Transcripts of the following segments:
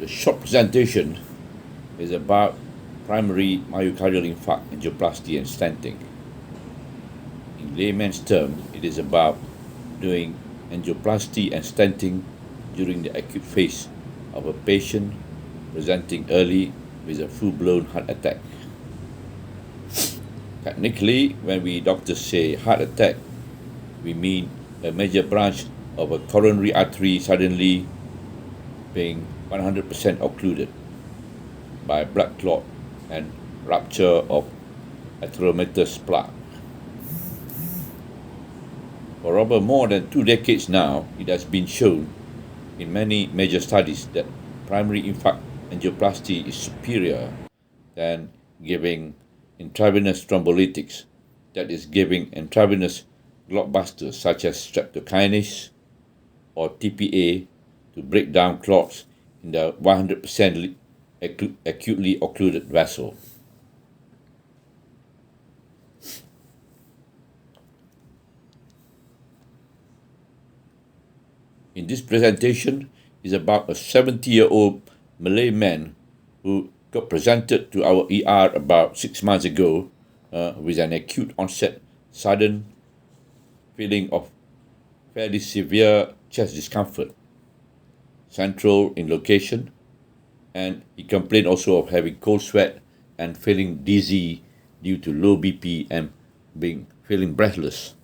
The short presentation is about primary myocardial infarct, angioplasty, and stenting. In layman's term, it is about doing angioplasty and stenting during the acute phase of a patient presenting early with a full-blown heart attack. Technically, when we doctors say heart attack, we mean a major branch of a coronary artery suddenly being 100% occluded by blood clot and rupture of atheromatous plaque. For over more than 2 decades now, it has been shown in many major studies that primary infarct angioplasty is superior than giving intravenous thrombolytics, that is, giving intravenous blockbusters such as streptokinase or TPA to break down clots in the 100% acutely occluded vessel. In this presentation is about a 70-year-old Malay man who got presented to our ER about 6 months ago with an acute onset sudden feeling of fairly severe chest discomfort, central in location, and he complained also of having cold sweat and feeling dizzy due to low BP and feeling breathless.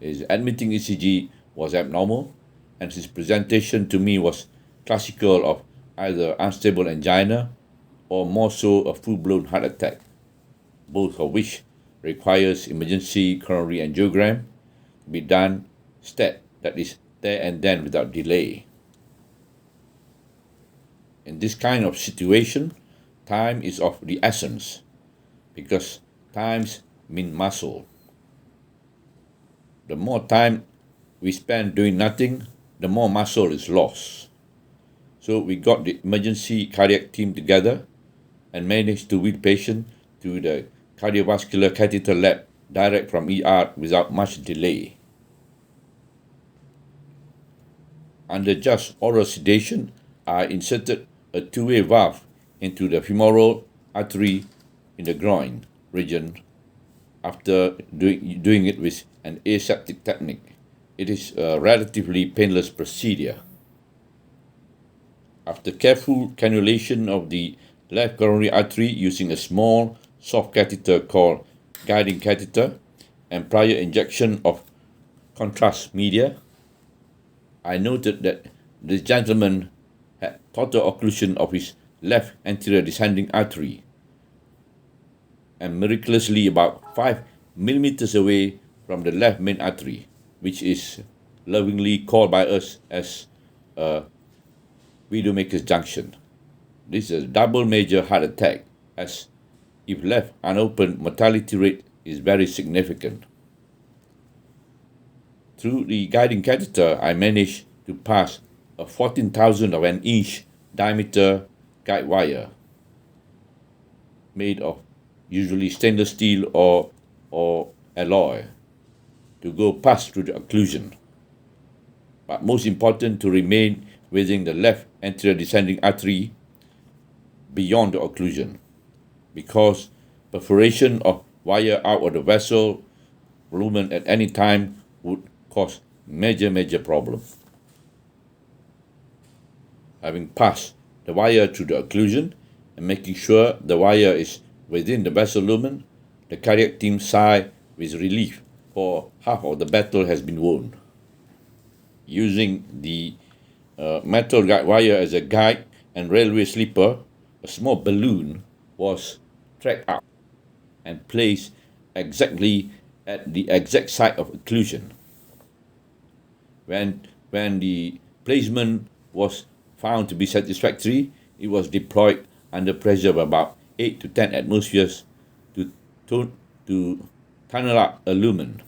His admitting ECG was abnormal, and his presentation to me was classical of either unstable angina or more so a full-blown heart attack, both of which requires emergency coronary angiogram to be done that is there and then without delay. In this kind of situation, time is of the essence because times mean muscle. The more time we spend doing nothing, the more muscle is lost. So we got the emergency cardiac team together and managed to wheel patient to the cardiovascular catheter lab direct from ER without much delay. Under just oral sedation, I inserted a two-way valve into the femoral artery in the groin region after doing it with an aseptic technique. It is a relatively painless procedure. After careful cannulation of the left coronary artery using a small soft catheter called guiding catheter and prior injection of contrast media, I noted that this gentleman had total occlusion of his left anterior descending artery and miraculously about 5 millimeters away from the left main artery, which is lovingly called by us as Widowmaker's Junction. This is a double major heart attack, as if left unopened, mortality rate is very significant. Through the guiding catheter, I managed to pass a 14,000 of an inch diameter guide wire made of usually stainless steel or alloy to go past through the occlusion, but most important to remain within the left anterior descending artery beyond the occlusion, because perforation of wire out of the vessel lumen at any time would cause major problem. Having passed the wire through the occlusion and making sure the wire is within the vessel lumen, the cardiac team sighed with relief, for half of the battle has been won. Using the metal guide wire as a guide and railway sleeper, a small balloon was tracked up and placed exactly at the exact site of occlusion. When the placement was found to be satisfactory, it was deployed under pressure of about 8 to 10 atmospheres to tunnel up a lumen.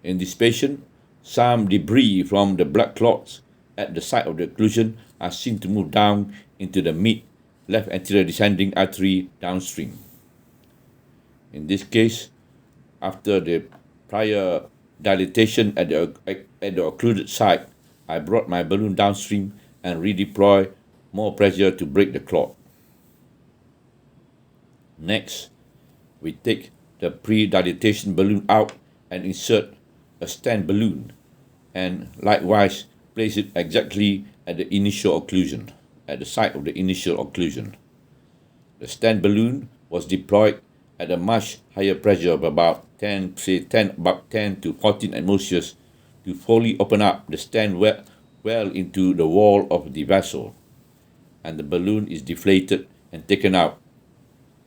In this patient, some debris from the blood clots at the site of the occlusion are seen to move down into the mid-left anterior descending artery downstream. In this case, after the prior dilatation at the occluded site, I brought my balloon downstream and redeploy more pressure to break the clot. Next, we take the pre-dilatation balloon out and insert a stent balloon, and likewise place it exactly at the initial occlusion, at the site of the initial occlusion. The stent balloon was deployed at a much higher pressure of about 10 to 14 atmospheres to fully open up the stent well into the wall of the vessel, and the balloon is deflated and taken out,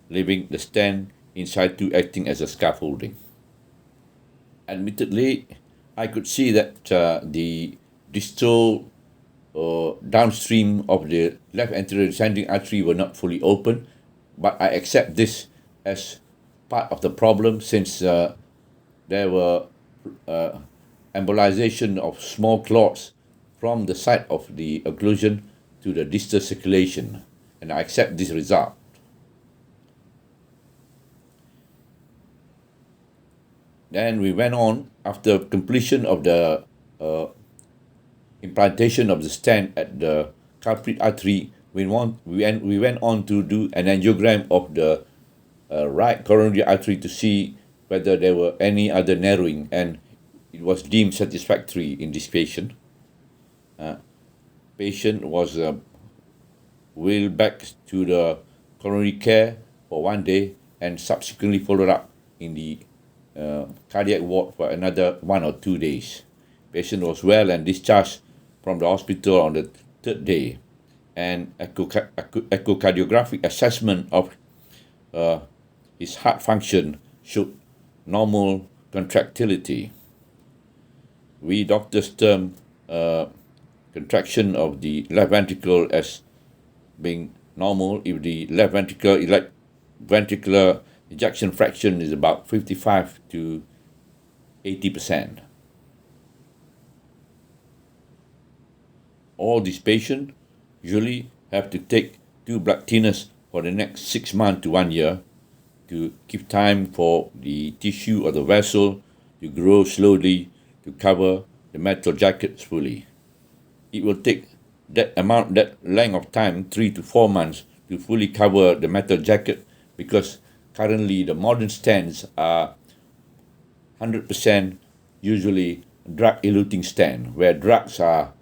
leaving the stent in situ acting as a scaffolding. Admittedly, I could see that the distal downstream of the left anterior descending artery were not fully open, but I accept this as part of the problem since there were embolization of small clots from the site of the occlusion to the distal circulation, and I accept this result. Then we went on, after completion of the implantation of the stent at the culprit artery, we went on to do an angiogram of the right coronary artery to see whether there were any other narrowing, and it was deemed satisfactory in this patient. Patient was wheeled back to the coronary care for 1 day and subsequently followed up in the cardiac ward for another 1 or 2 days. Patient was well and discharged from the hospital on the 3rd day, and echocardiographic assessment of his heart function showed normal contractility. We doctors term contraction of the left ventricle as being normal if the left ventricular ejection fraction is about 55 to 80%. All these patients usually have to take 2 blood thinners for the next 6 months to 1 year to give time for the tissue of the vessel to grow slowly to cover the metal jackets fully. It will take that length of time, 3 to 4 months, to fully cover the metal jacket, because currently the modern stents are 100% usually drug-eluting stent, where drugs are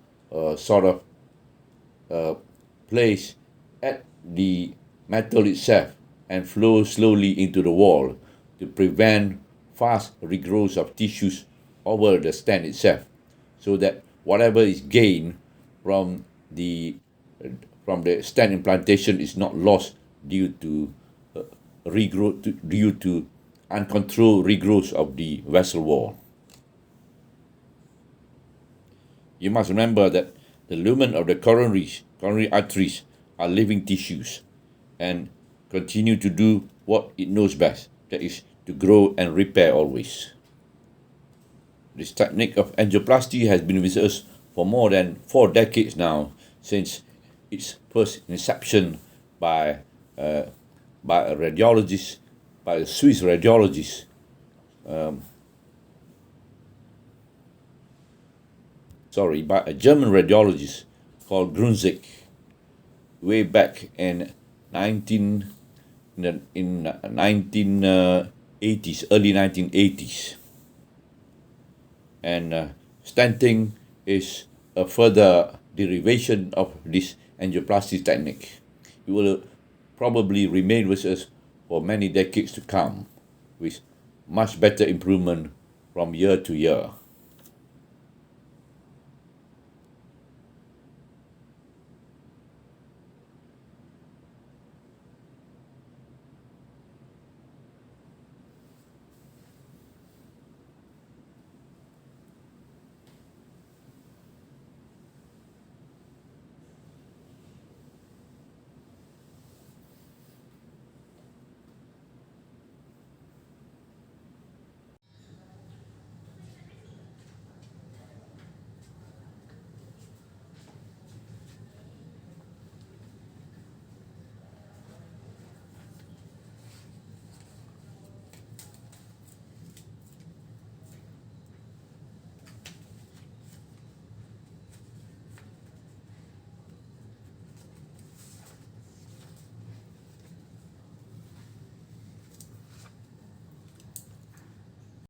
placed at the metal itself and flow slowly into the wall to prevent fast regrowth of tissues over the stent itself, so that whatever is gained from the stent implantation is not lost due to uncontrolled regrowth of the vessel wall. You must remember that the lumen of the coronary arteries are living tissues and continue to do what it knows best, that is, to grow and repair always. This technique of angioplasty has been with us for more than 4 decades now, since its first inception by a Swiss radiologist, by a German radiologist called Grunzig, way back in 1980s, early 1980s. And stenting is a further derivation of this angioplasty technique. It will probably remain with us for many decades to come, with much better improvement from year to year.